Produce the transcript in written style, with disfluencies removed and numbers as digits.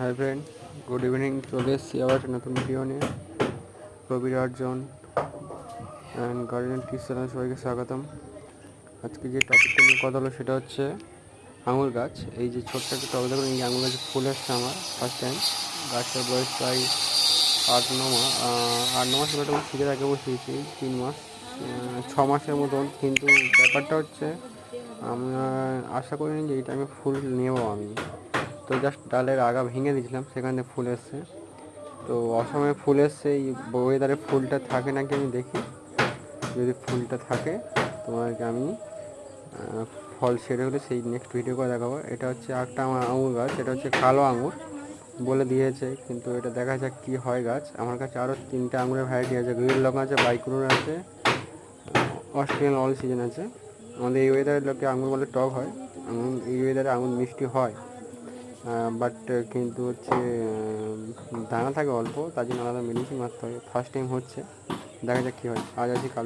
Hi friend, good evening. চলে এসেছি আবার একটা নতুন ভিডিও নিয়ে। প্রবীর অর্জন অ্যান্ড গার্ডেন টিপস চ্যানেল সবাইকে স্বাগতম। আজকে যে টপিকটা নিয়ে কথা হলো সেটা হচ্ছে আঙুর গাছ। এই যে ছোট্ট একটা টবে দেখুন, এই আঙুর গাছে ফুল আসছে আমার ফার্স্ট টাইম। গাছটার বয়স প্রায় 8-9 মাস একটা শীতের আগে বসিয়েছি, 3 মাস 6 মাসের মতন। কিন্তু ব্যাপারটা হচ্ছে আমরা আশা করিনি যে এই টাইমে ফুল নেবো আমি। তো জাস্ট ডালের আগা ভেঙে দিয়েছিলাম, সেখানে ফুল এসছে। তো অসময়ে ফুল এসছে, এই ওয়েদারে ফুলটা থাকে নাকি আমি দেখি। যদি ফুলটা থাকে তোমাকে আমি ফল সেরে হলে সেই নেক্সট ভিডিও করে দেখাবো। এটা হচ্ছে একটা আমার আঙুর গাছ, এটা হচ্ছে কালো আঙুর বলে দিয়েছে, কিন্তু এটা দেখা যাক কী হয় গাছ। আমার কাছে আরও 3টে আঙুরের ভ্যারাইটি আছে, গ্রিল লং আছে, বাইকুনুর আছে, অস্ট্রেলিয়ান অল সিজন আছে। আমাদের এই ওয়েদারের লোকে আঙুর বলে টক হয়, এই ওয়েদারে আঙুর মিষ্টি হয়, বাট কিন্তু হচ্ছে দানা থাকে অল্প, তার জন্য আলাদা মেডিসিন মারতে হবে। ফার্স্ট টাইম হচ্ছে, দেখা যাক কী হয়। আজ আছি কাল থেকে